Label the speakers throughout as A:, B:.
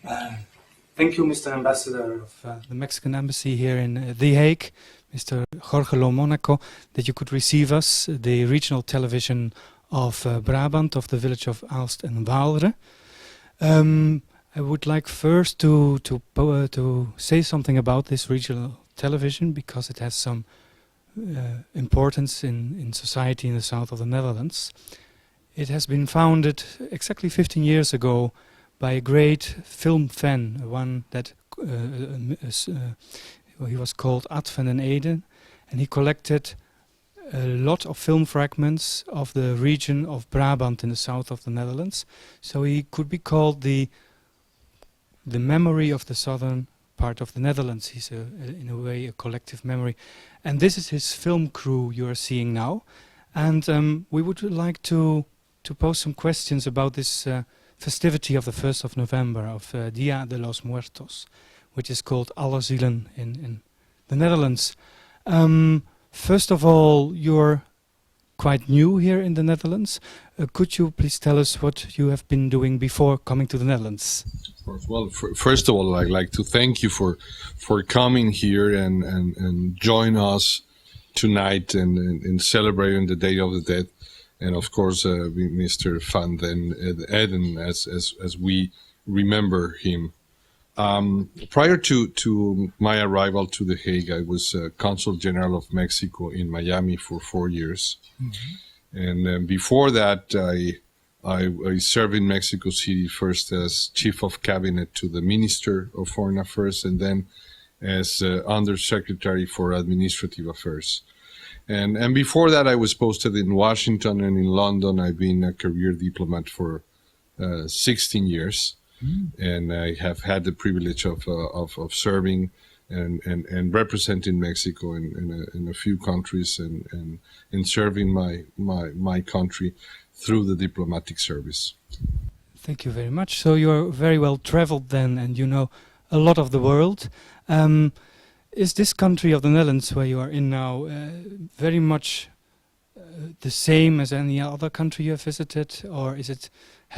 A: Uh, Thank you, Mr. Ambassador of the Mexican Embassy here in The Hague, Mr. Jorge Lo Monaco, that you could receive us, the regional television of Brabant, of the village of Aalst and Waalre. I would like first to say something about this regional television because it has some importance in society in the south of the Netherlands. It has been founded exactly 15 years ago by a great film fan, one that he was called Ad van den Eden, and he collected a lot of film fragments of the region of Brabant in the south of the Netherlands. So he could be called the memory of the southern part of the Netherlands. He's in a way a collective memory, and this is his film crew you are seeing now. And we would like to pose some questions about this festivity of the 1st of November, of Dia de los Muertos, which is called Alle Zielen in the Netherlands. First of all, you're quite new here in the Netherlands. Could you please tell us what you have been doing before coming to the Netherlands?
B: Of course. Well, first of all, I'd like to thank you for coming here and join us tonight in celebrating the Day of the Dead. And of course, Mr. Van den Eden, as we remember him. Prior to my arrival to The Hague, I was Consul General of Mexico in Miami for 4 years. Mm-hmm. And before that, I served in Mexico City first as Chief of Cabinet to the Minister of Foreign Affairs and then as Undersecretary for Administrative Affairs. And before that, I was posted in Washington and in London. I've been a career diplomat for 16 years. And I have had the privilege of serving and representing Mexico in a few countries and serving my country through the diplomatic service.
A: Thank you very much. So you're very well traveled then, and you know a lot of the world. Is this country of the Netherlands, where you are in now, very much the same as any other country you have visited, or has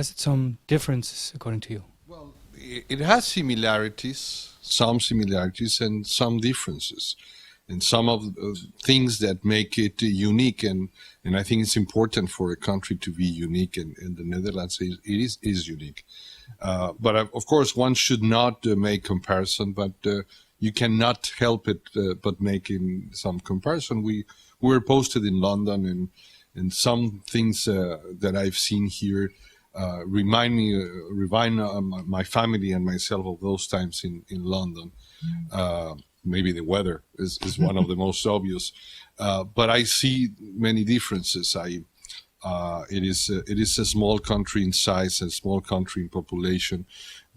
A: it some differences according to you?
B: Well, it has some similarities and some differences, and some of the things that make it unique. And I think it's important for a country to be unique, and the Netherlands is unique. But of course, one should not make comparison, but you cannot help it but making some comparison. We were posted in London, and some things that I've seen here remind my family and myself of those times in London. Maybe the weather is one of the most obvious, but I see many differences. It is a small country in size, a small country in population,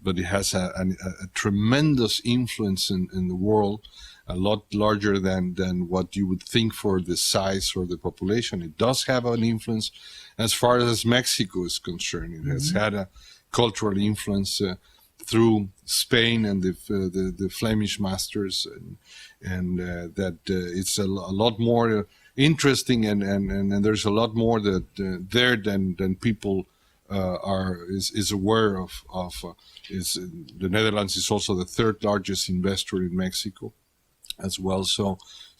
B: but it has a tremendous influence in the world, a lot larger than what you would think for the size or the population. It does have an influence as far as Mexico is concerned. It has had a cultural influence through Spain and the Flemish masters, and that it's a lot more interesting, and there's a lot more that there than people is aware of. The Netherlands is also the third largest investor in Mexico as well. So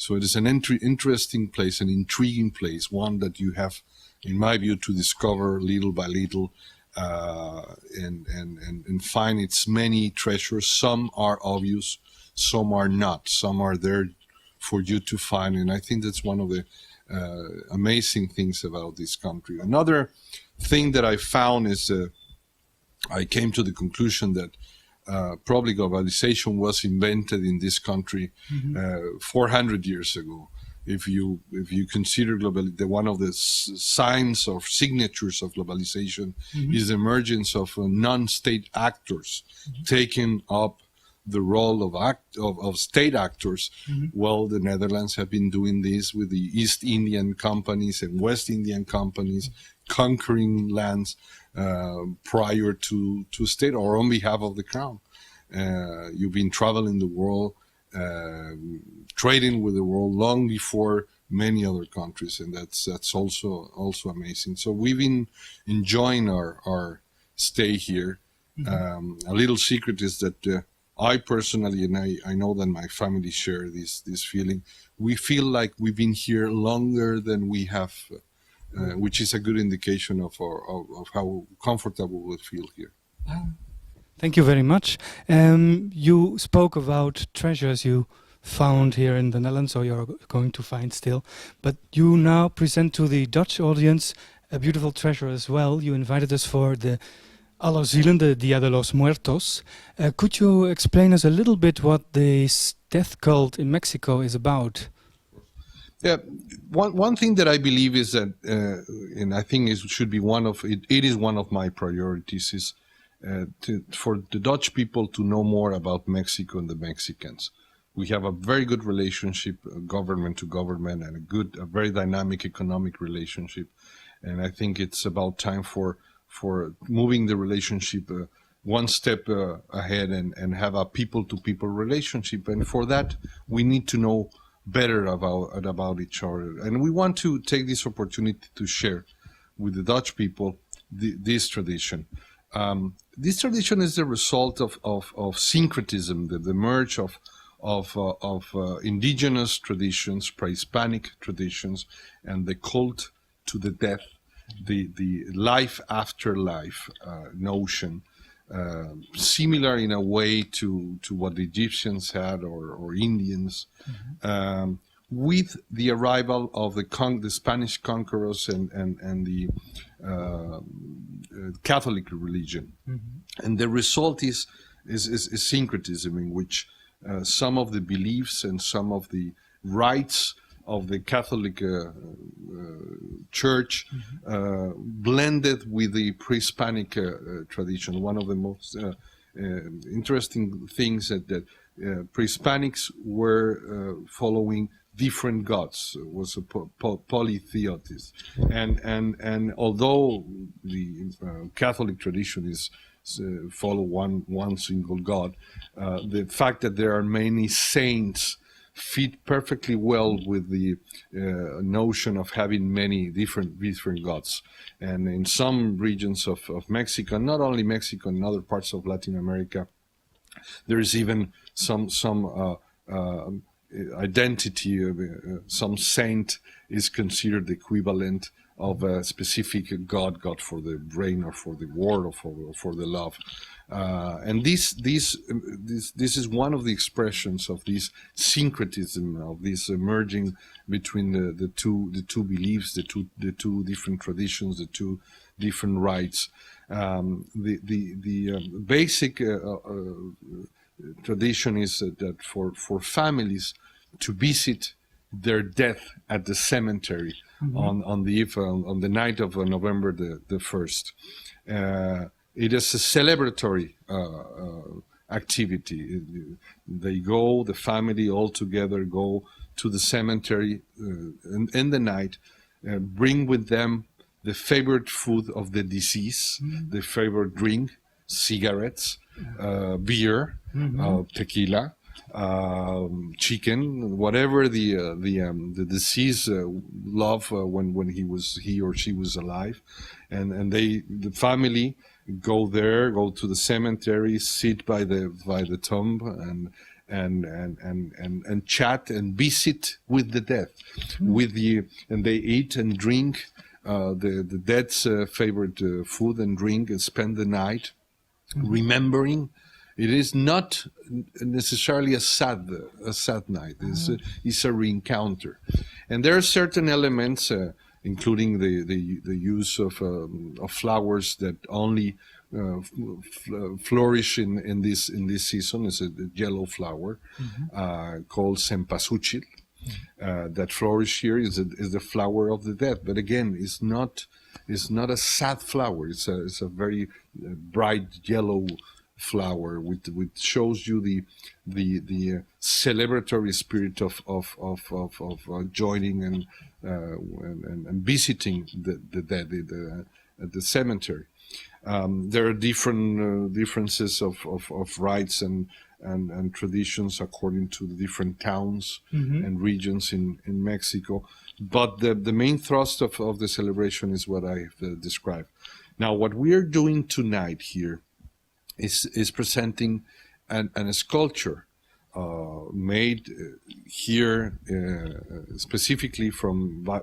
B: it is an interesting place, an intriguing place, one that you have, in my view, to discover little by little, and find its many treasures. Some are obvious, some are not. Some are there for you to find, and I think that's one of the amazing things about this country. Another thing that I found is I came to the conclusion that probably globalization was invented in this country 400 years ago. If you consider one of the signs or signatures of globalization is the emergence of non-state actors taking up the role of state actors. Well, the Netherlands have been doing this with the East Indian companies and West Indian companies, conquering lands prior to state or on behalf of the crown. You've been traveling the world, trading with the world long before many other countries, and that's also amazing. So we've been enjoying our stay here, A little secret is that I personally, and I know that my family share this feeling, we feel like we've been here longer than we have, which is a good indication of how comfortable we feel here.
A: Thank you very much. You spoke about treasures you found here in the Netherlands, or you're going to find still, but you now present to the Dutch audience a beautiful treasure as well. You invited us for the Allerzielen, the Dia de los Muertos. Could you explain us a little bit what this death cult in Mexico is about?
B: Yeah, one thing that I believe is that, and I think it should be it is one of my priorities, is for the Dutch people to know more about Mexico and the Mexicans. We have a very good relationship, government to government, and a very dynamic economic relationship. And I think it's about time for moving the relationship one step ahead and have a people-to-people relationship. And for that, we need to know better about each other. And we want to take this opportunity to share with the Dutch people this tradition. This tradition is the result of syncretism, the merge of indigenous traditions, pre-Hispanic traditions, and the cult to the death, the life after life notion, similar in a way to what the Egyptians had or Indians, with the arrival of the Spanish conquerors and the Catholic religion. And the result is syncretism, in which some of the beliefs and some of the rites of the Catholic Church blended with the pre-Hispanic tradition. One of the most interesting things that pre-Hispanics were following different gods, was a polytheist, and although the Catholic tradition is follow one single God, the fact that there are many saints fit perfectly well with the notion of having many different gods. And in some regions of Mexico, not only Mexico, in other parts of Latin America, there is even some identity of some saint is considered the equivalent of a specific god for the brain or for the war or for the love. And this is one of the expressions of this syncretism, of this merging between the two beliefs, the two different traditions, the two different rites. The basic tradition is that for families to visit their death at the cemetery on the night of November the 1st. It is a celebratory activity. The family all together go to the cemetery in the night, bring with them the favorite food of the deceased, the favorite drink, cigarettes, beer, tequila, chicken, whatever the deceased loved when he or she was alive, and the family go to the cemetery, sit by the tomb, and chat and visit with the dead, and they eat and drink the dead's favorite food and drink, and spend the night remembering. It is not necessarily a sad night. It's a reencounter, and there are certain elements, including the use of flowers that only flourish in this season. It's a yellow flower called cempasúchil that flourish here. Is the flower of the dead, but again, it's not a sad flower. It's a very bright yellow flower, which shows you the celebratory spirit of joining and visiting the dead at the cemetery. There are differences of rites and traditions according to the different towns and regions in Mexico, but the main thrust of the celebration is what I've described. Now, what we are doing tonight here is presenting a sculpture made here specifically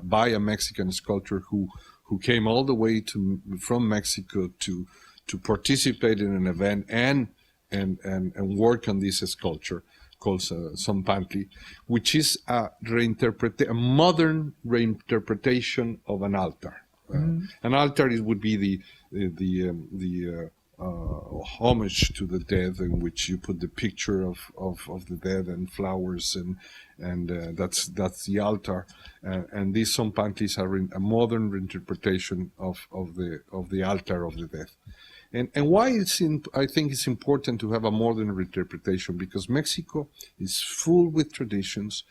B: by a Mexican sculptor who came all the way from Mexico to participate in an event and work on this sculpture called Zompantli, which is a modern reinterpretation of an altar. An altar would be the homage to the dead, in which you put the picture of the dead and flowers, and that's the altar. And these Zompantlis are a modern reinterpretation of the altar of the dead. And why I think it's important to have a modern interpretation, because Mexico is full with traditions,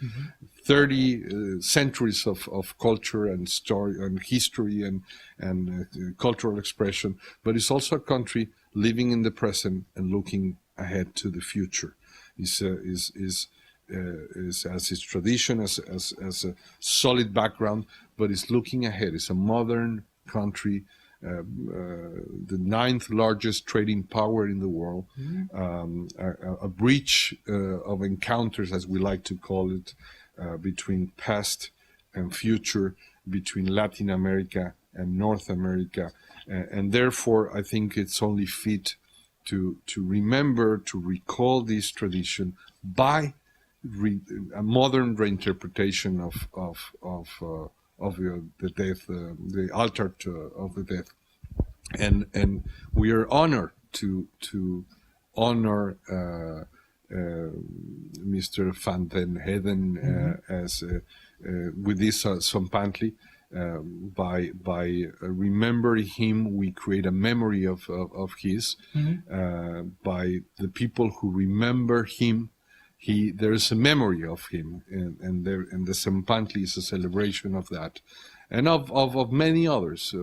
B: 30 centuries of culture and story and history and cultural expression, but it's also a country living in the present and looking ahead to the future. Is as its tradition, as a solid background, but it's looking ahead. It's a modern country, the 9th largest trading power in the world, a bridge of encounters, as we like to call it, between past and future, between Latin America and North America, and therefore I think it's only fit to remember, to recall this tradition by a modern reinterpretation of the death, the altar of the death, and we are honored to honor Mr. Van den Heden as with this Zompantli. By remembering him, we create a memory of his. By the people who remember him, there is a memory of him, and the Zompantli is a celebration of that, and of many others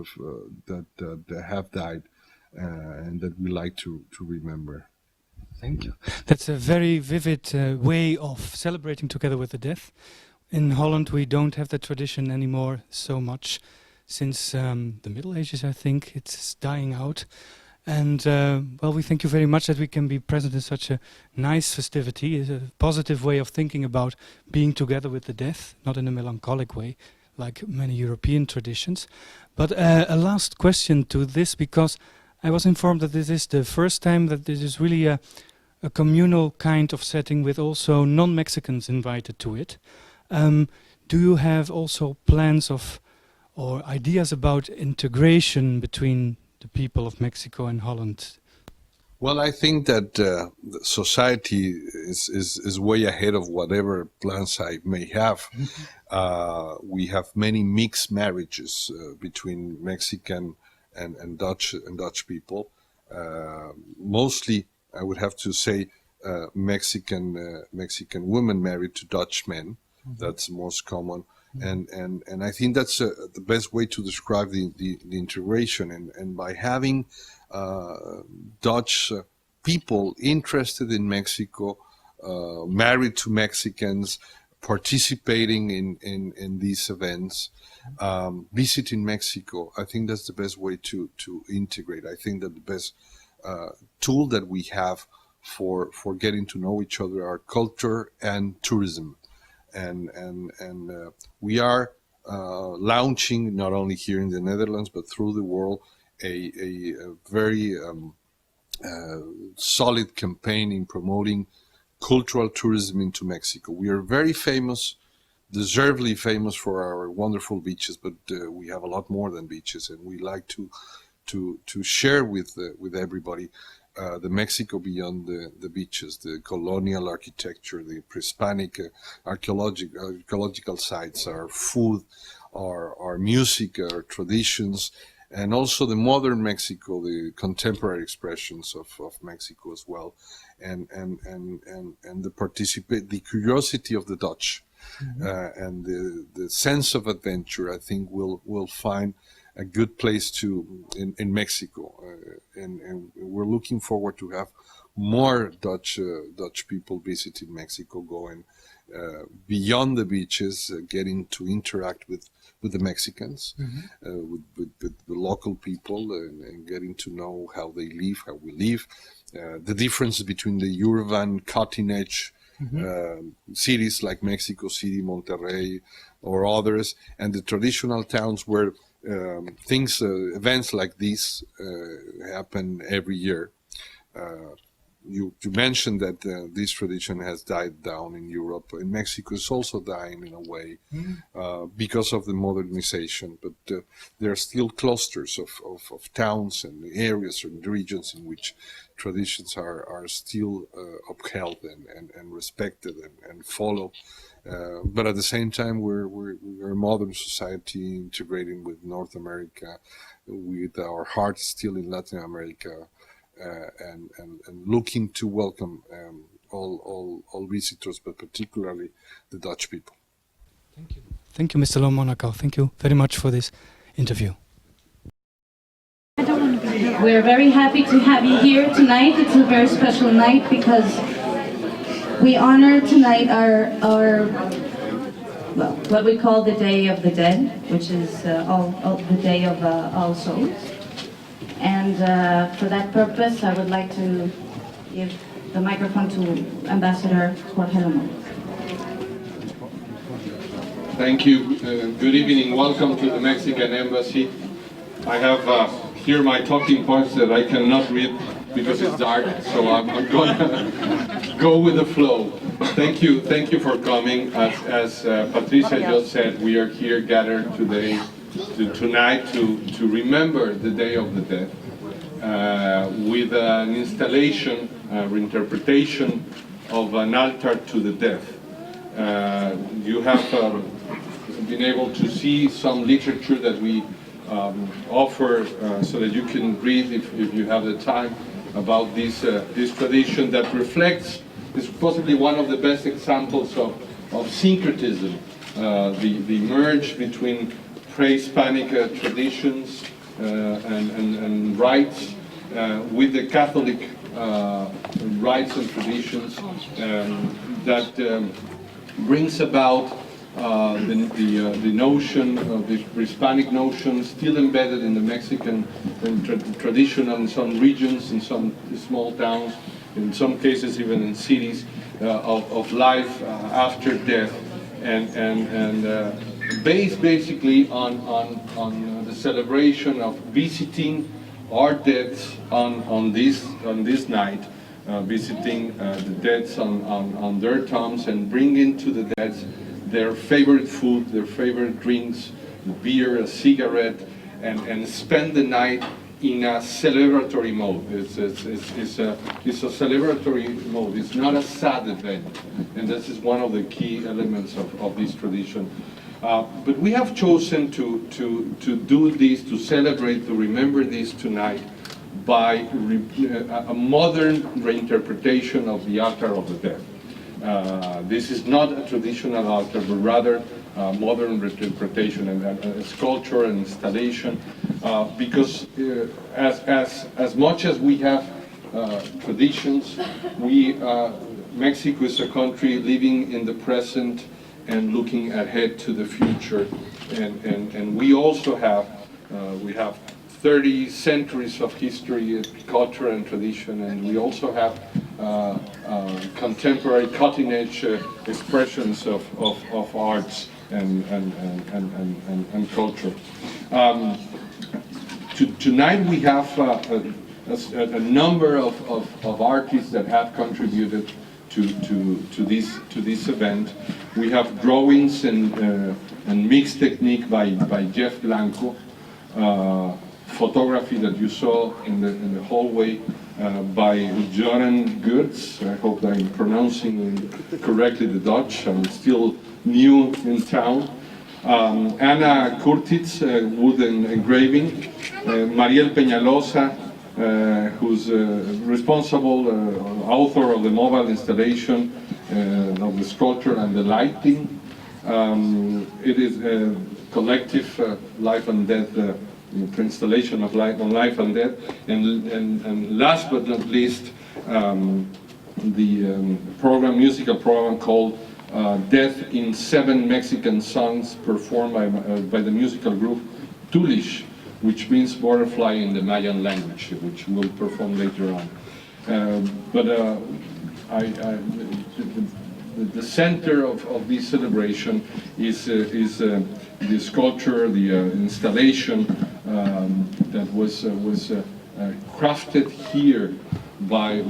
B: that have died, and that we like to remember.
A: Thank you. That's a very vivid way of celebrating together with the death. In Holland, we don't have the tradition anymore so much. Since the Middle Ages, I think, it's dying out. And, well, we thank you very much that we can be present in such a nice festivity. It's a positive way of thinking about being together with the death, not in a melancholic way, like many European traditions. But a last question to this, because I was informed that this is the first time that this is really a communal kind of setting with also non-Mexicans invited to it. Do you have also plans of or ideas about integration between the people of Mexico and Holland?
B: Well, I think that society is way ahead of whatever plans I may have. We have many mixed marriages between Mexican and Dutch people. Mostly, I would have to say, Mexican women married to Dutch men. That's the most common. And I think that's the best way to describe the integration. And by having Dutch people interested in Mexico, married to Mexicans, participating in these events, visiting Mexico, I think that's the best way to integrate. I think that the best tool that we have for getting to know each other are culture and tourism. And we are launching, not only here in the Netherlands, but through the world, a very solid campaign in promoting cultural tourism into Mexico. We are very famous, deservedly famous for our wonderful beaches, but we have a lot more than beaches, and we like to share with everybody the Mexico beyond the beaches, the colonial architecture, the pre-Hispanic archaeological sites, our food, our music, our traditions, and also the modern Mexico, the contemporary expressions of Mexico as well, and the curiosity of the Dutch, and the sense of adventure. I think we'll find a good place in Mexico, and we're looking forward to have more Dutch people visiting Mexico, going beyond the beaches, getting to interact with the Mexicans, with the local people, and getting to know how they live, how we live, the difference between the urban cutting-edge cities like Mexico City, Monterrey, or others, and the traditional towns where events like this happen every year. You mentioned that this tradition has died down in Europe. In Mexico, it's also dying in a way because of the modernization. But there are still clusters of towns and areas and regions in which traditions are still upheld and respected and followed. But at the same time, we're a modern society integrating with North America, with our hearts still in Latin America. And looking to welcome all visitors, but particularly the Dutch people.
A: Thank you. Thank you, Mr. Lomonaco. Thank you very much for this interview.
C: We're very happy to have you here tonight. It's a very special night because we honor tonight our what we call the Day of the Dead, which is the Day of All Souls. And for that purpose, I would like to give the microphone to Ambassador Jorge Lomo.
D: Thank you. Good evening. Welcome to the Mexican Embassy. I have here my talking points that I cannot read because it's dark, so I'm going to go with the flow. Thank you for coming. As Patricia just said, we are here gathered tonight to remember the Day of the Dead with an installation, reinterpretation of an altar to the dead. You have been able to see some literature that we offer so that you can read, if you have the time, about this tradition that reflects, is possibly one of the best examples of syncretism, the merge between pre-Hispanic traditions and rites with the Catholic rites and traditions that brings about the notion of the Hispanic notion still embedded in the Mexican tradition in some regions, in some small towns, in some cases even in cities, of life after death, and based basically on the celebration of visiting our dead on this night, visiting the dead on their tombs and bringing to the dead their favorite food, their favorite drinks, beer, a cigarette, and spend the night in a celebratory mode. It's a celebratory mode. It's not a sad event, and this is one of the key elements of this tradition. But we have chosen to do this, to celebrate, to remember this tonight by a modern reinterpretation of the altar of the dead. This is not a traditional altar, but rather a modern reinterpretation and a sculpture and installation, because as much as we have traditions, Mexico is a country living in the present and looking ahead to the future, and we also have 30 centuries of history, culture, and tradition, and we also have contemporary, cutting-edge expressions of arts and culture. Tonight we have a number of artists that have contributed to this event. We have drawings and mixed technique by Jeff Blanco, photography that you saw in the hallway by Joran Goertz. I hope I'm pronouncing correctly the Dutch. I'm still new in town. Anna Kurtitz, wood engraving. Mariel Peñalosa, who's responsible author of the mobile installation of the sculpture and the lighting. It is a collective life and death installation of life on life and death, and last but not least, the musical program called Death in 7 Mexican Songs, performed by the musical group Tulish, which means butterfly in the Mayan language, which we'll perform later on. The center of this celebration is the sculpture, the installation that was crafted here by a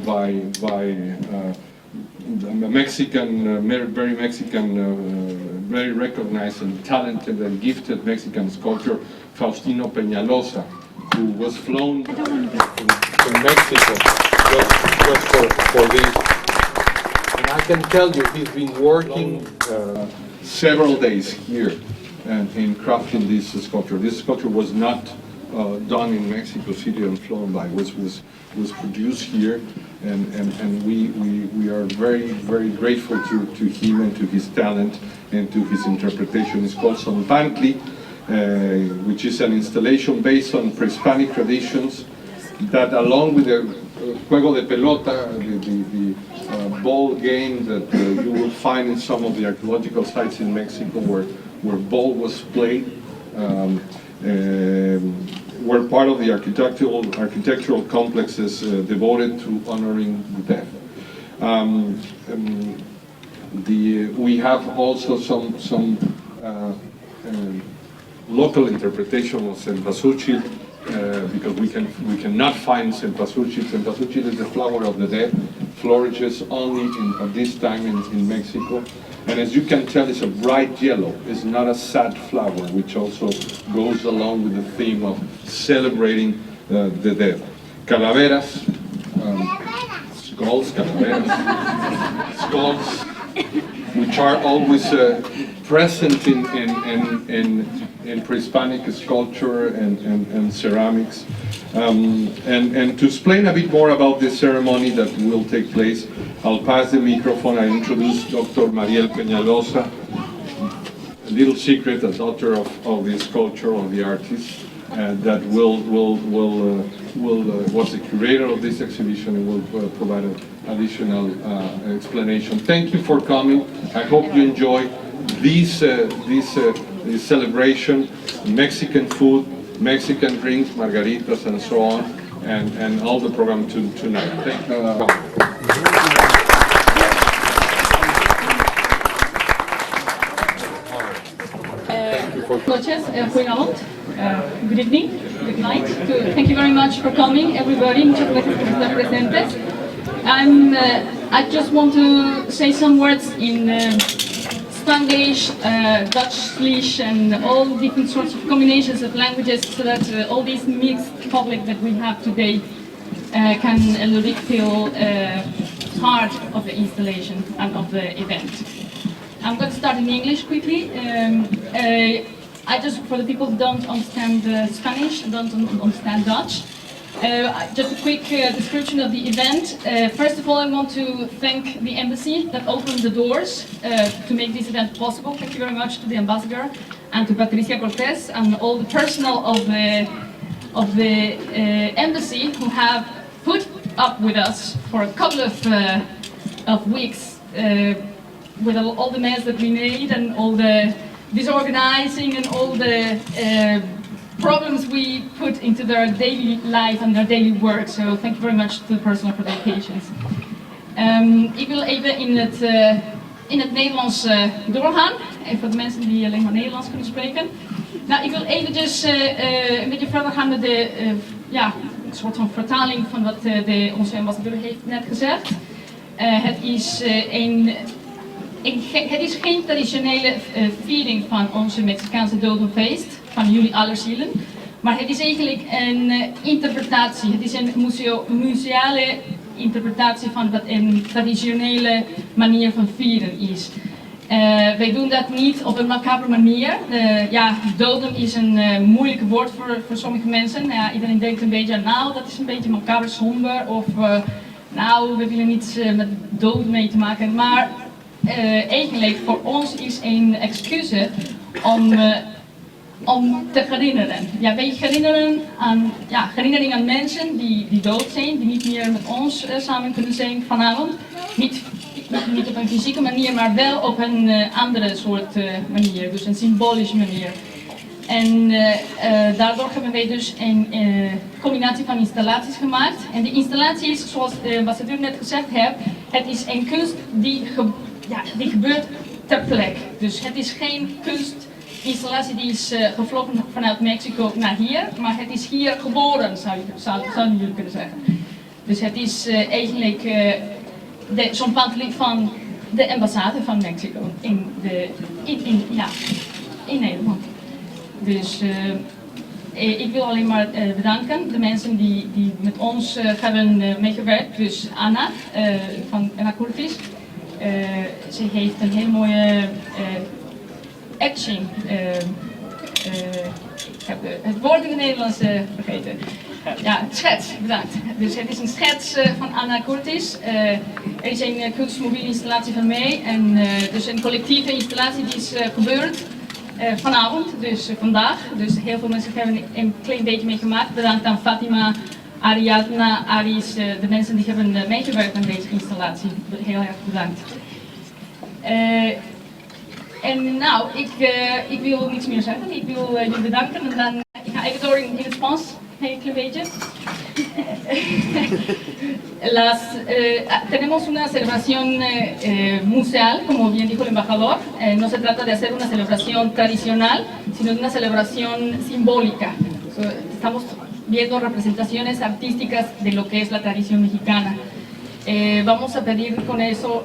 D: Mexican, very Mexican, very recognized and talented and gifted Mexican sculptor, Faustino Peñalosa, who was flown to Mexico just for this. And I can tell you, he's been working several days here in crafting this sculpture. This sculpture was not done in Mexico City and flown by, was produced here, and we are very grateful to him and to his talent and to his interpretation. It's called Zompantli, which is an installation based on pre-Hispanic traditions that, along with the juego de pelota, the ball game that you will find in some of the archaeological sites in Mexico where ball was played, were part of the architectural complexes devoted to honoring the dead. We have also some local interpretation of cempasúchil, because we cannot find cempasúchil. Cempasúchil is the flower of the dead, flourishes only at this time in Mexico. And as you can tell, it's a bright yellow. It's not a sad flower, which also goes along with the theme of celebrating the dead. Calaveras, skulls, skulls, which are always present in pre-Hispanic sculpture and ceramics. And to explain a bit more about this ceremony that will take place, I'll pass the microphone. I introduce Dr. Mariel Peñalosa, a little secret, a daughter of the sculptor, of the artist, that was the curator of this exhibition and will provide an additional explanation. Thank you for coming. I hope you enjoy this celebration, Mexican food, Mexican drinks, margaritas, and so on, and all the program tonight. Thank you.
E: Good evening, good night. Thank you very much for coming, everybody. Muchas gracias por estar presentes. I just want to say some words in Spanglish, Dutchlish, and all different sorts of combinations of languages, so that all this mixed public that we have today can a little bit feel part of the installation and of the event. I'm going to start in English quickly. I just, for the people who don't understand Spanish, don't understand Dutch, just a quick description of the event. First of all, I want to thank the embassy that opened the doors to make this event possible. Thank you very much to the ambassador and to Patricia Cortez and all the personnel of the embassy who have put up with us for a couple of weeks with all the mess that we made and all the disorganizing and all the problems we put into their daily life and their daily work. So thank you very much to the personnel for their patience. Ik wil even in het Nederlands doorgaan. Even voor de mensen die alleen maar Nederlands kunnen spreken. Nou, ik wil eventjes een beetje verder gaan met een soort van vertaling van wat onze ambassadeur heeft net gezegd. Het is geen traditionele viering van onze Mexicaanse dodenfeest, van jullie allerzielen, maar het is eigenlijk een interpretatie. Het is een museale interpretatie van wat een traditionele manier van vieren is. Wij doen dat niet op een macabre manier. Doden is een moeilijk woord voor sommige mensen. Iedereen denkt een beetje, nou dat is een beetje macabre, somber, of nou we willen niets met dood mee te maken. Maar eigenlijk voor ons is een excuus om te herinneren. Ja, wij herinneren aan herinnering aan mensen die dood zijn, die niet meer met ons samen kunnen zijn vanavond. Niet op een fysieke manier, maar wel op een andere soort manier, dus een symbolische manier. En daardoor hebben wij dus een combinatie van installaties gemaakt. En die installaties, zoals de ambassadeur net gezegd heeft, het is een kunst die gebeurt ter plekke. Dus het is geen kunstinstallatie die is gevlogen vanuit Mexico naar hier, maar het is hier geboren, zouden jullie kunnen zeggen. Dus het is eigenlijk zo'n panteling van de ambassade van Mexico in Nederland. Dus ik wil alleen maar bedanken de mensen die met ons hebben meegewerkt. Dus Anna van Anna Curtis. Ze heeft een heel mooie etching. Ik heb het woord in het Nederlands vergeten. Ja, schets, bedankt. Dus het is een schets van Anna Curtis. Er is een kunstmobiele installatie van mij en dus een collectieve installatie die is gebeurd vanavond, dus vandaag. Dus heel veel mensen hebben een klein beetje meegemaakt. Bedankt aan Fatima, Ariadna, Aris, de mensen die hebben meegewerkt aan deze installatie. Heel erg bedankt. En nou, ik wil niets meer zeggen. Ik wil jullie bedanken en dan ik ga even door in het Spaans. Een klein beetje. Tenemos una celebración museal, como bien dijo el embajador. No se trata de hacer una celebración tradicional, sino de una celebración simbólica. Estamos viendo representaciones artísticas de lo que es la tradición mexicana. Vamos a pedir con eso,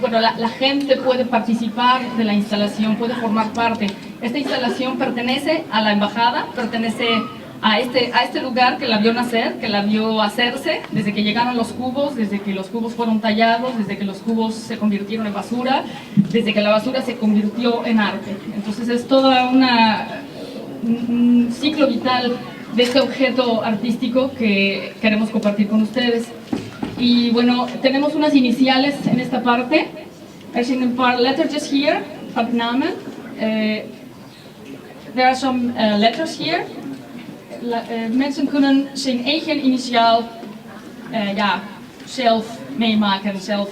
E: bueno, la gente puede participar de la instalación, puede formar parte. Esta instalación pertenece a la embajada, pertenece a este lugar que la vio nacer, que la vio hacerse, desde que llegaron los cubos, desde que los cubos fueron tallados, desde que los cubos se convirtieron en basura, desde que la basura se convirtió en arte. Entonces es toda un ciclo vital de este objeto artístico que queremos compartir con ustedes. Y bueno, tenemos unas iniciales en esta parte. Er zijn een paar lettertjes hier, van namen. There are some letters here. Mensen kunnen zijn eigen initiaal zelf meemaken, zelf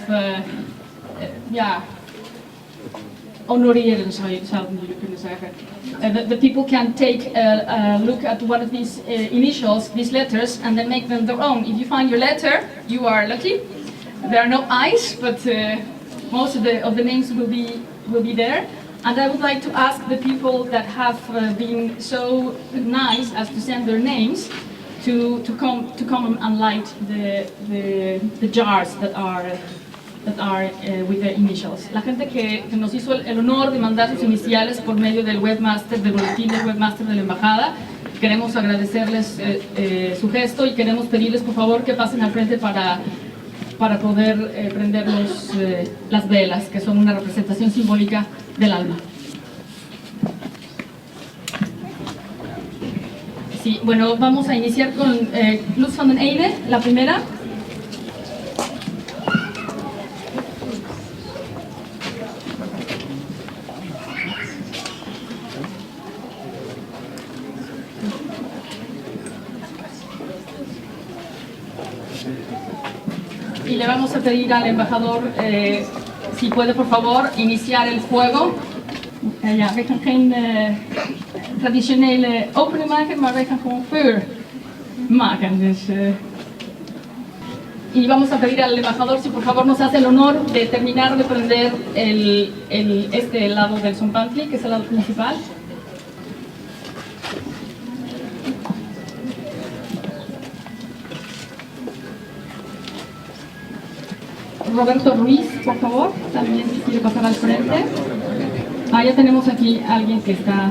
E: honoreren, zouden jullie kunnen zeggen. The people can take a look at one of these initials, these letters, and then make them their own. If you find your letter, you are lucky. There are no I's, but most of the names will be there. And I would like to ask the people that have been so nice as to send their names to come and light the jars that are with the initials. La gente que nos hizo el honor de mandar sus iniciales por medio del webmaster, del boletín del webmaster de la embajada, queremos agradecerles su gesto y queremos pedirles por favor que pasen al frente para poder prender las velas, que son una representación simbólica del alma. Sí, bueno, vamos a iniciar con Luz van den Eide, la primera. Y le vamos a pedir al embajador si puede por favor iniciar el fuego. Ja, we gaan geen traditionele opening maken, maar wij gaan gewoon vuur maken. Dus, y vamos a pedir al embajador si por favor nos hace el honor de terminar de prender este lado del zompantli, que es el lado principal. Roberto Ruiz, por favor, también si quiere pasar al frente. Ya tenemos aquí a alguien que está...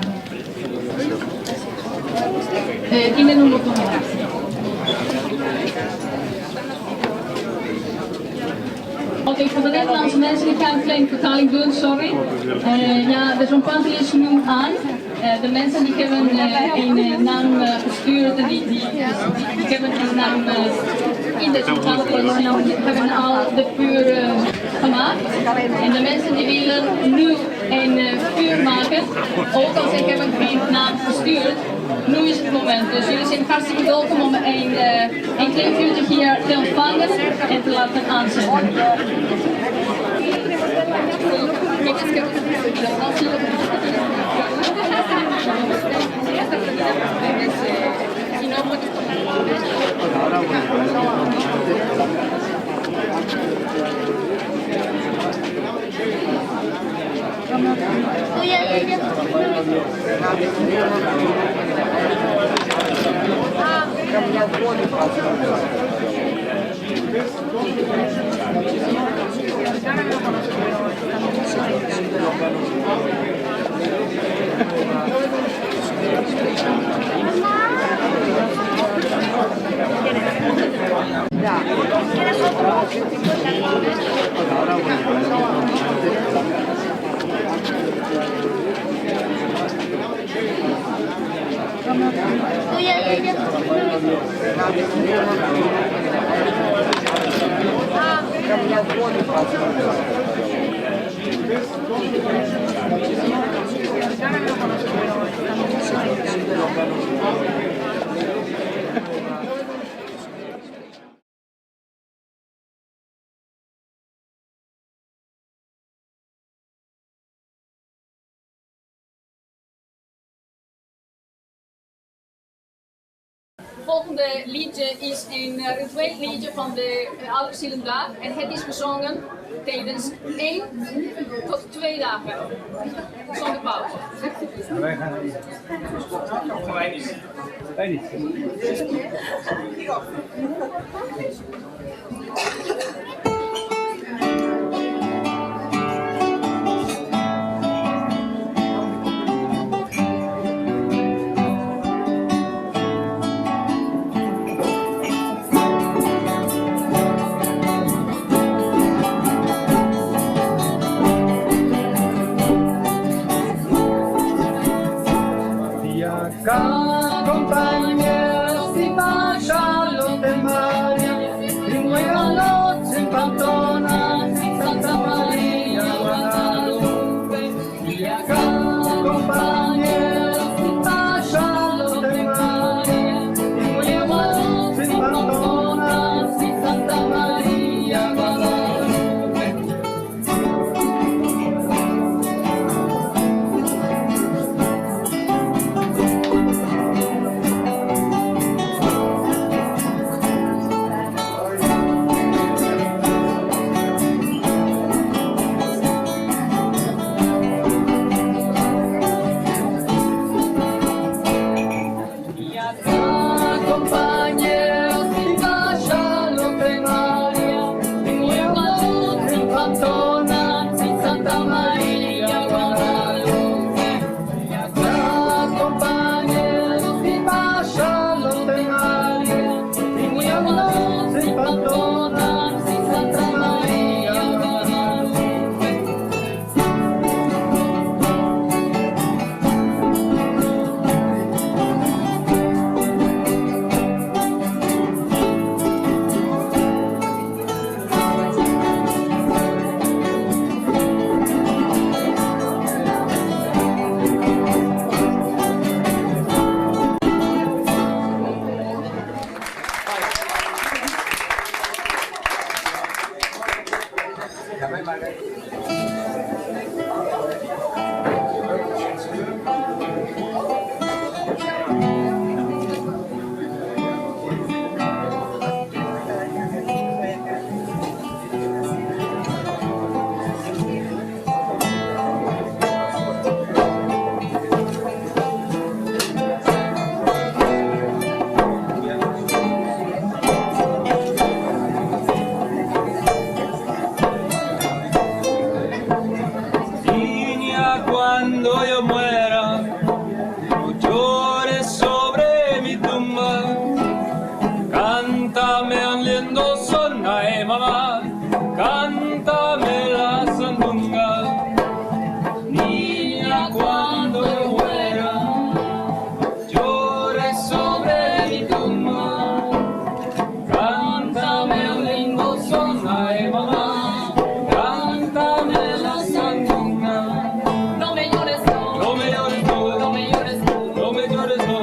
E: tienen un botón ahora. Oké, voor de Nederlandse mensen, ik ga een kleine vertaling doen, sorry. Ja, de zompantli is nu aan. De mensen die hebben een naam gestuurd en die hebben een naam in de zompantli hebben al de vuur gemaakt. En de mensen die willen nu een vuur maken, ook al ze hebben geen naam gestuurd, nu is het moment. Dus jullie zijn hartstikke welkom om een klein vuurtje hier te ontvangen en te laten aanzetten. Kijk eens, Volgende liedje is een ritueel liedje van de Oude Dag en het is gezongen tijdens 1 tot 2 dagen zonder pauze.
F: Wij gaan even. Wij niet. Wij niet.
G: Compañeros y vayan los de María, y muevan los en Pamplona, en Santa María, Guadalupe. Y acá, compañeros y vayan los de María, y muevan los en Pamplona, en Santa María, Guadalupe. Compañeros y vayan los de María, y muevan en Pamplona, en Santa María, Guadalupe. Y acá, compañeros y vayan los de María, y muevan en Pamplona, en Santa María, Guadalupe. Cuando yo muera, no llores sobre mi tumba. Cántame al lindo son, ay mamá, cántame la sandunga. Niña, cuando yo muera, no llores sobre mi tumba. Cántame al lindo son, ay mamá, cántame la sandunga.
E: No me llores, no.
G: No me llores, no.
E: No me llores, no.
G: No me llores, no.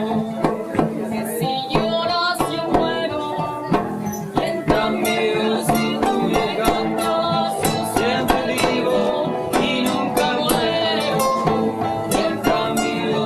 E: Que si lloras yo muero.
G: En cambio, si tú me cantas, yo siempre vivo y nunca muero. En cambio,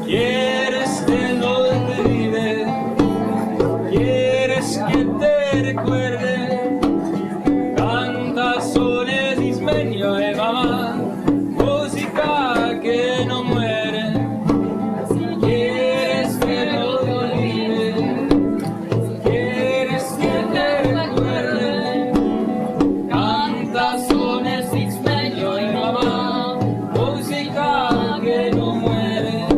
G: Quieres que no te olvide, quieres que te recuerde, cantazones ismeño de mamá, música que no muere. Quieres que no te olvide, quieres que te recuerde, cantazones ismeño de mamá, música que no muere.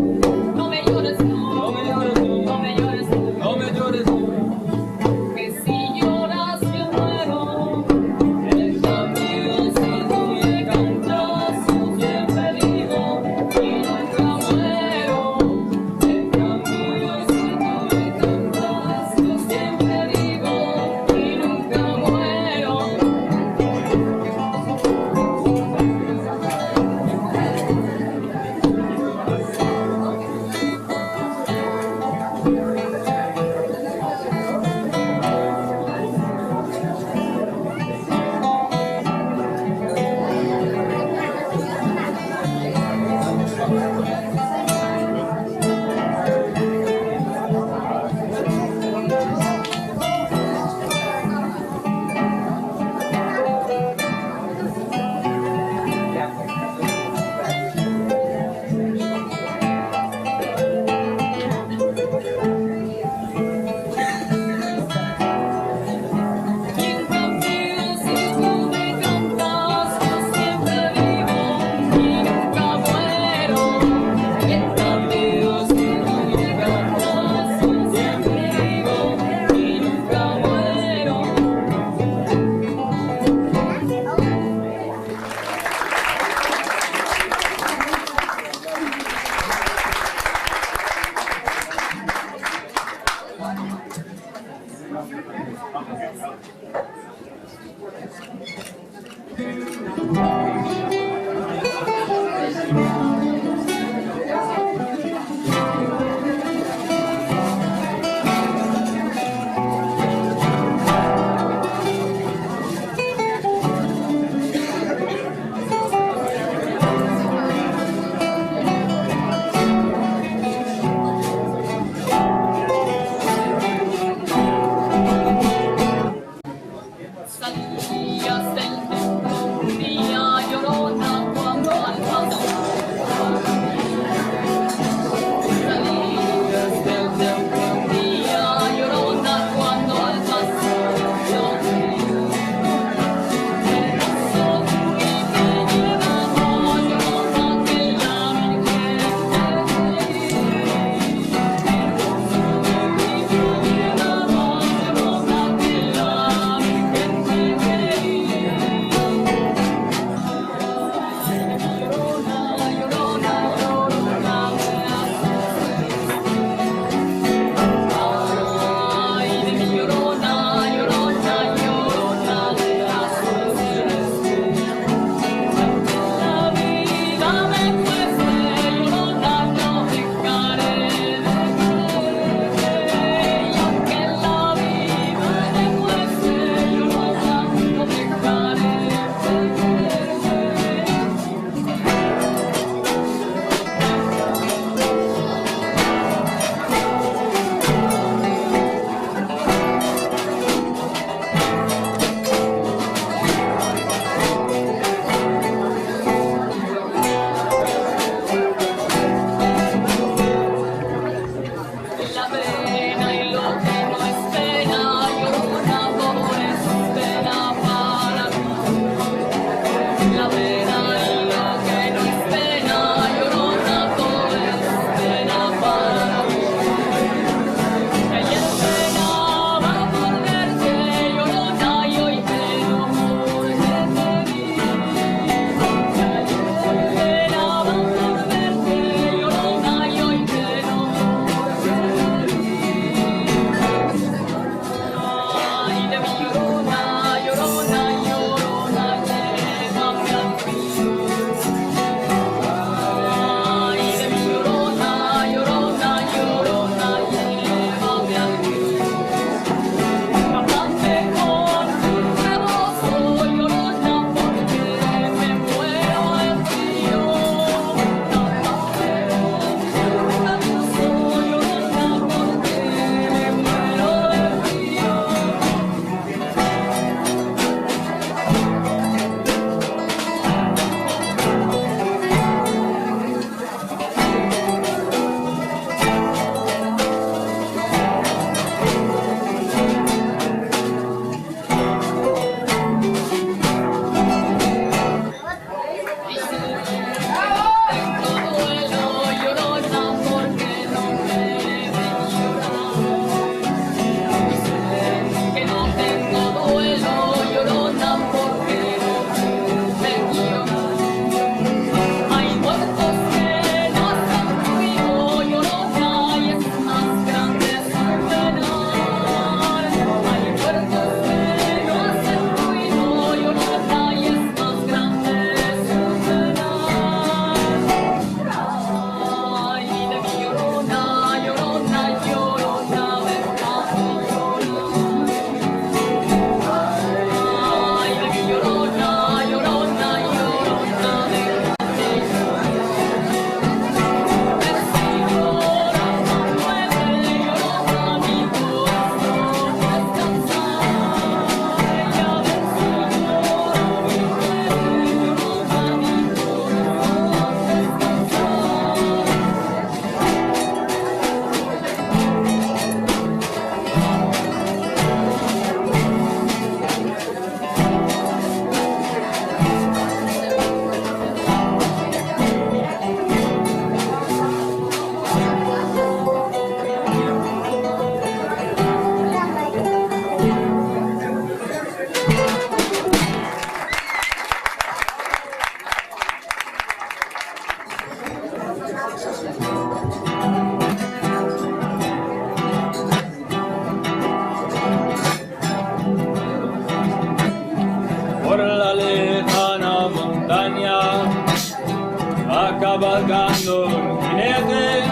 H: va cabalgando un jinete,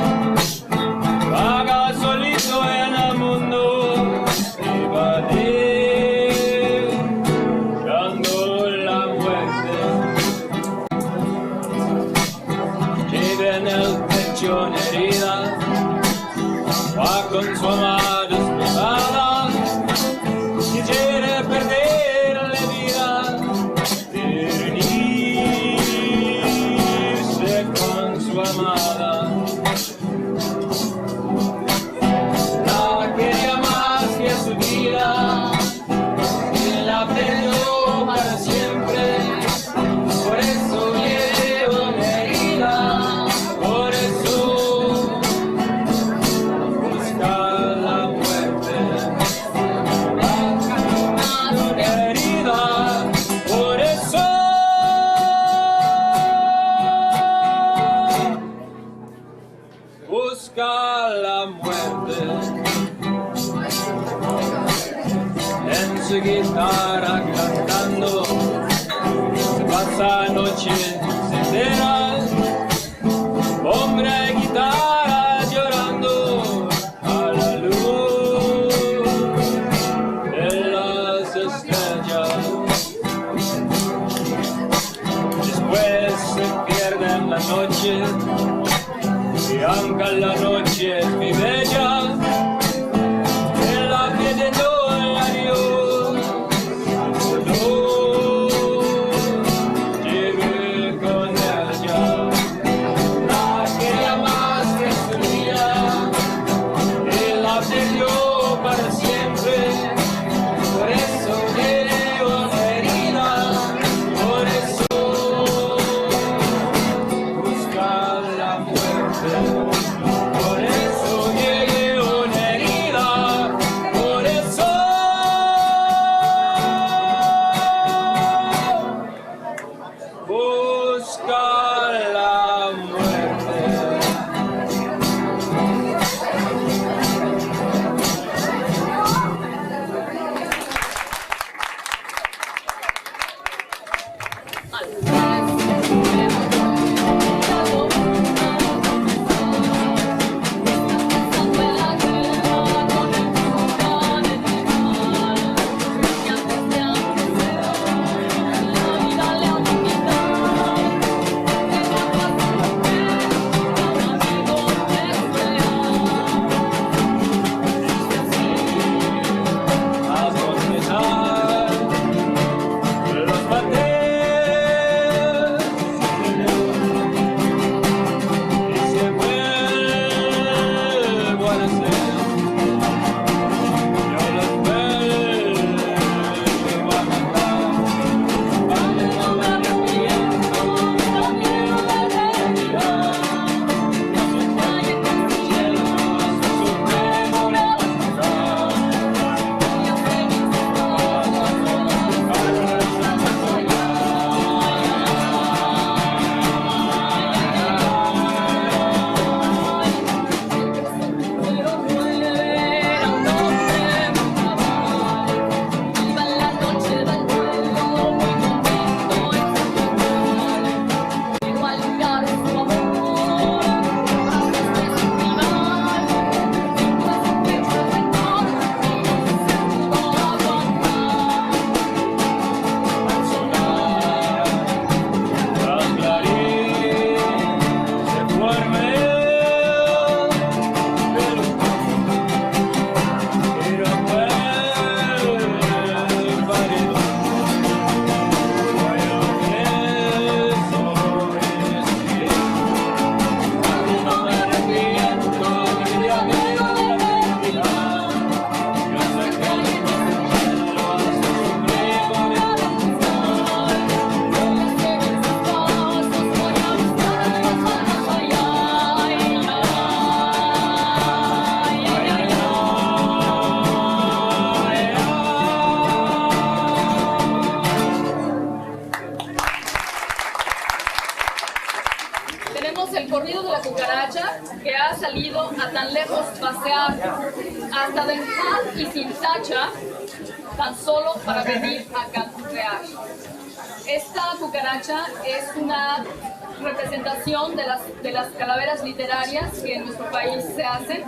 H: vaga solito en el mundo y va dejando la muerte. Lleva en el pecho una herida, va con su amada desplazada y quiere perder la vida, de unirse con su amada. La quería más que su vida y la perdió para siempre. Por eso lleva una herida, por eso busca la muerte. Una herida, por eso busca la muerte. En su guitarra cantando, se pasa noches enteras, hombre y guitarra llorando a la luz de las estrellas. Después se pierde en la noche, y aunque la noche es muy bella, en la que de yo la Dios, no llegué con ella. La quería más que su vida y la perdió para siempre. Por eso llevo una herida, por eso busca la muerte. Por eso llegué una herida, por eso busca la muerte. Los maté y se vuelvo a nacer. Yo los vuelvo a matar. Cuando no me arrepiento, no quiero la realidad. No se vayan con el cielo, su supremo levantar. Y a feliz
E: El corrido de la cucaracha que ha salido a tan lejos pasear hasta del Cal y sin tacha tan solo para venir a canturrear. Esta cucaracha es una representación de las calaveras literarias que en nuestro país se hacen.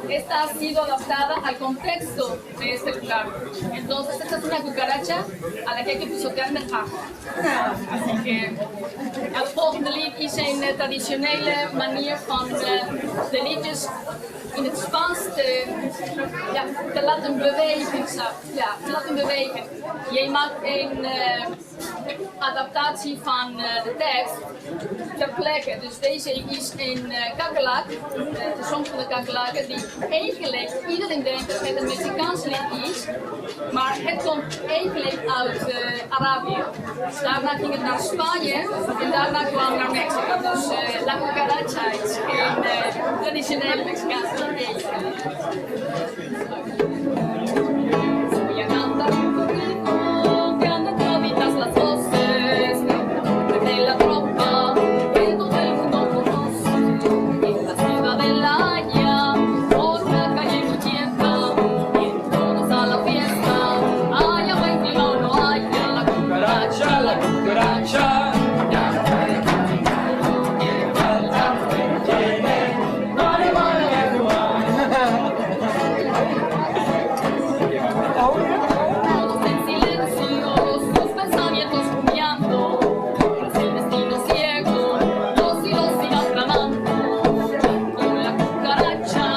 E: Esta ha sido adaptada al contexto de este lugar. Entonces, esta es una cucaracha a la que hay que pisotear met ajo. Así que, het volgende lied is een traditionele manier van de liedjes in het Spaans te laten bewegen. Ja, te laten bewegen. Je maakt een adaptatie van de tekst ter plekke. Dus deze is een kakkerlak, de song van de kakkerlakken, die eigenlijk iedereen denkt dat het een Mexicaans lied is, maar het komt eigenlijk uit Arabië. Dus daarna ging het naar Spanje en daarna kwam naar Mexico. Dus La Cucaracha is een traditioneel Mexicaans lied. Voy a cantar un poquito, que andan toditas las voces de la tropa que todo el mundo conoce. En la ciudad de La Haya, por una calle muy quieta, y todos a la fiesta. Haya buen clima o no haya, la cucaracha, la cucaracha. Todos en silencio, sus pensamientos rumiando, tras el destino ciego, los hilos sigan tramando. Con la cucaracha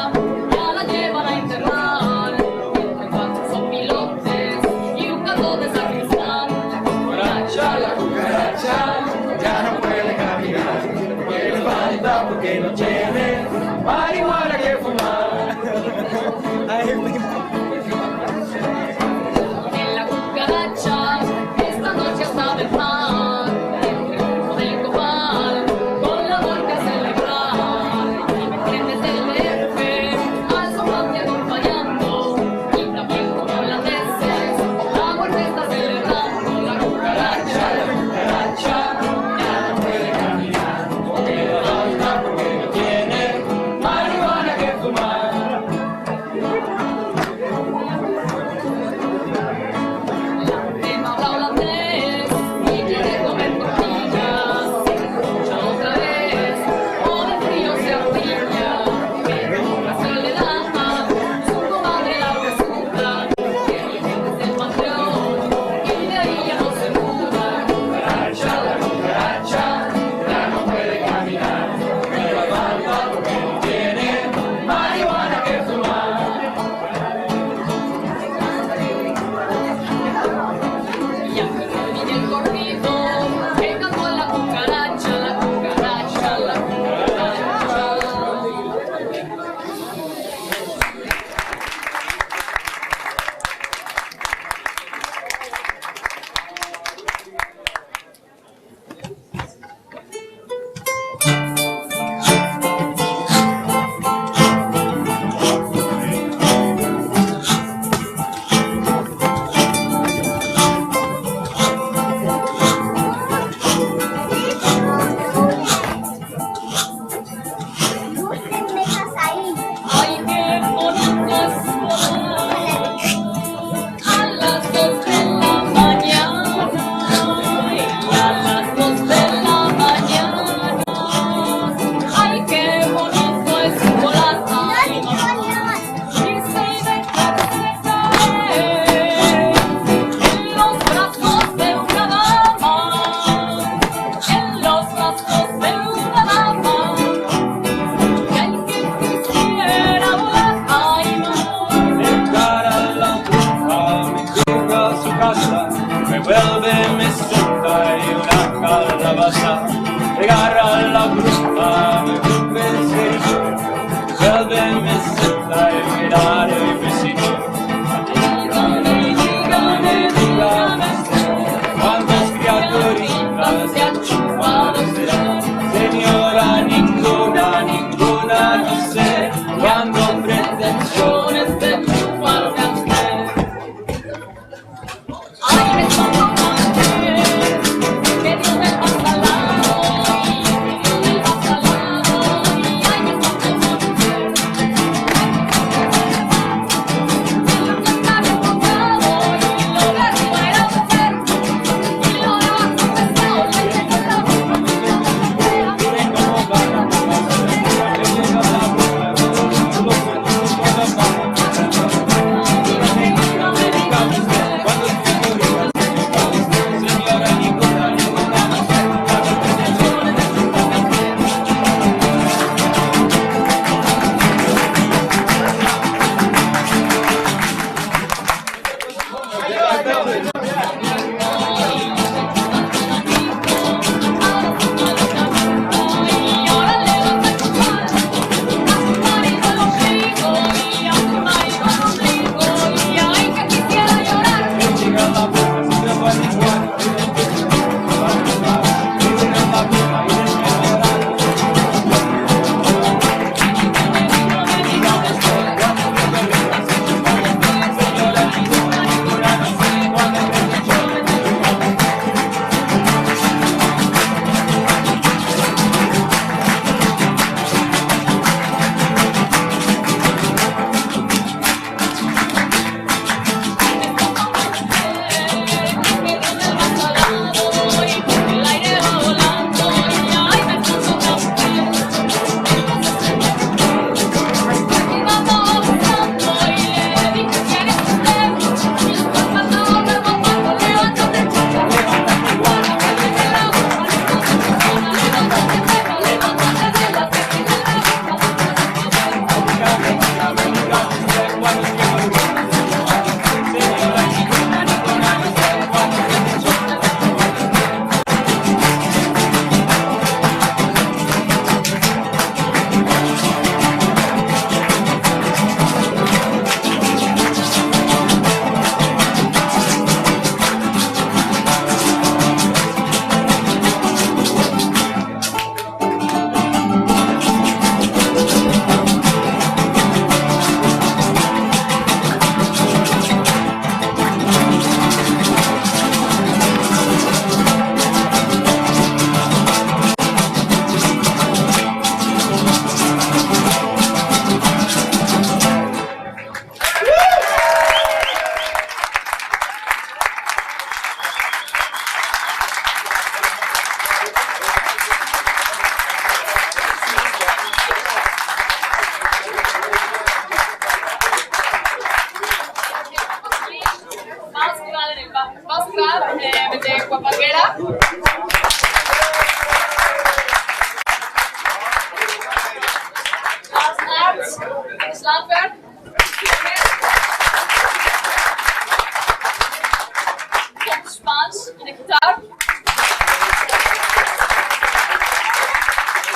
E: ya la llevan a enterrar, entre cuatro son pilotes y un carro de sacristán. La cucaracha
G: ya no puede caminar, porque le falta, porque no tiene marihuana que fumar.
E: en la cucaracha, esta noche está del mar, entre el humo del copal, con la boca a celebrar. Y me prendes el lefe, al soplante acompañando, y también como holandeses, la muerte está celebrando. La cucaracha,
G: Ya no puede caminar, porque le falta, porque no tiene marihuana que fumar.
E: tema habla holandés y quiere comer tortillas. Escucha otra vez, o de frío se arrodilla, pero mientras le da su comadre la resulta, que el gente es el patrón y de ahí ya no se muda.
G: La cucaracha ya no puede caminar, porque le falta, porque no tiene marihuana que fumar.
E: Y ya que termine el corrido, que cantó la cucaracha, la cucaracha, la cucaracha. Ay, qué bonito es volar a las 2 de la mañana, y a las 2 de la mañana. Ay, qué bonito es volar y se dejarse caer en los brazos de una dama, en los brazos de una dama. Y hay que quisiera volar, ay no.
F: Dejar a la bruja, me llega a su casa, me vuelve, me sienta y una calabaza. Llegar a la bruja, me vuelve serio, me vuelve, me sienta y mirar el vecino. Dígame, cuántas criaturitas
E: Se ha chupado
F: serán. Señora, ninguna, no sé, cuando pretensiones de
E: chuparse a usted. Ay, me toca que Dios me pasa al lado, y que Dios me pasa al lado, y ay, me toca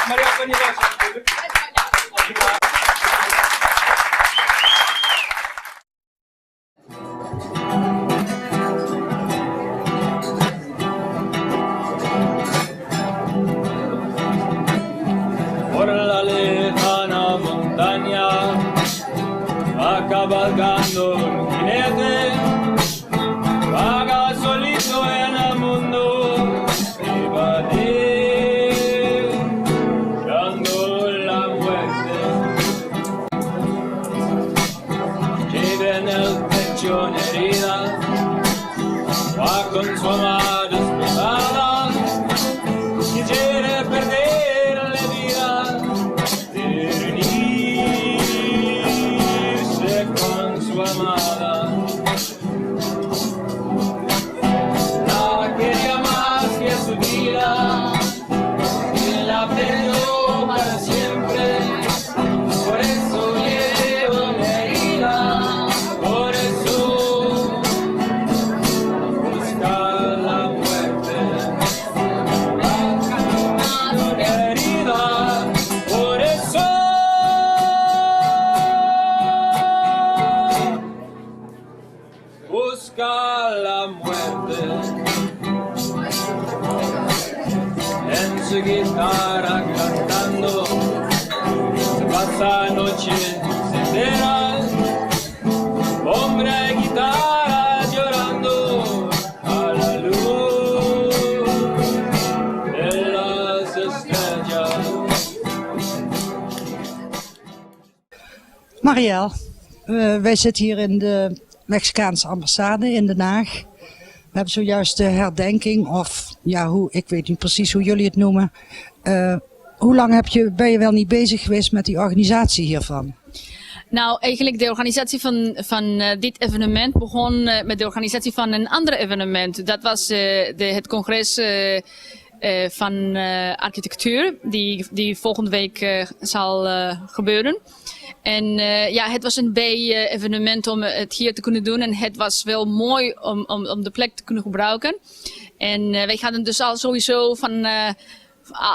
F: Maria Antonia natuurlijk. Por la lejana montaña va cabalgando un jinete, vaga solito en el mundo y va dejando la muerte. Lleva en el pecho una herida, va con su amada despertada y quiere perder la vida, de unirse con su amada. La quería más que su vida y la perdió para siempre. Por eso lleva una herida, por eso busca la muerte. Una herida, por eso busca la muerte. En su guitarra cantando, se pasa noche entera, hombre y guitarra llorando a la luz de las estrellas.
I: Marielle, wij zitten hier in de Mexicaanse ambassade in Den Haag. We hebben zojuist de herdenking, of ja, ik weet niet precies hoe jullie het noemen. Hoe lang ben je wel niet bezig geweest met die organisatie hiervan?
E: Nou, eigenlijk de organisatie van dit evenement begon met de organisatie van een ander evenement. Dat was het congres van architectuur, die volgende week zal gebeuren. En ja, het was een B-evenement om het hier te kunnen doen. En het was wel mooi om de plek te kunnen gebruiken. En wij hadden dus al sowieso van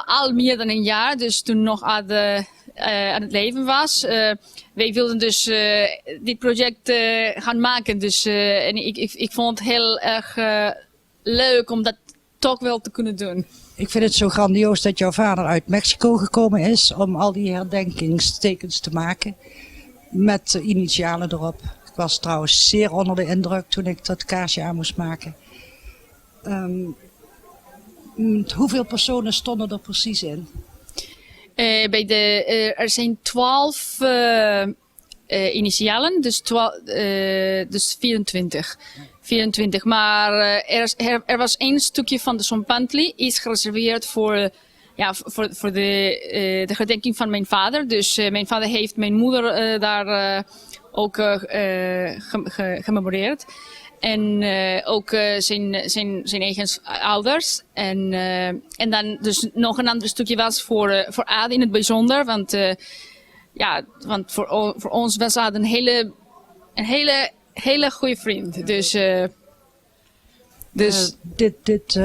E: al meer dan een jaar, dus toen nog aan het leven was. Wij wilden dus dit project gaan maken. Dus, en ik vond het heel erg leuk om dat toch wel te kunnen doen.
I: Ik vind het zo grandioos dat jouw vader uit Mexico gekomen is om al die herdenkingstekens te maken. Met initialen erop. Ik was trouwens zeer onder de indruk toen ik dat kaarsje aan moest maken. Hoeveel personen stonden er precies in?
E: Er zijn 12 initialen, dus 24. 24. Maar er was één stukje van de Zompantli, is gereserveerd voor de herdenking van mijn vader. Dus mijn vader heeft mijn moeder daar ook gememoreerd. En ook zijn eigen ouders. En dan dus nog een ander stukje was voor Ade in het bijzonder. Want voor ons was Ade een hele goede vriend. Dus
I: Dit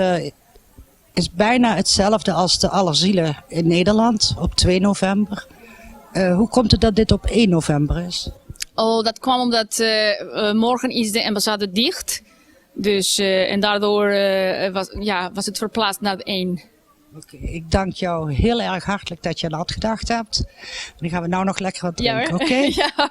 I: is bijna hetzelfde als de Allerzielen in Nederland op 2 november. Hoe komt het dat dit op 1 november is?
E: Oh, dat kwam omdat morgen is de ambassade dicht. Dus, en daardoor was het verplaatst naar de 1.
I: Oké, ik dank jou heel erg hartelijk dat je aan dat gedacht hebt. Dan gaan we nou nog lekker wat drinken, oké?
E: Ja.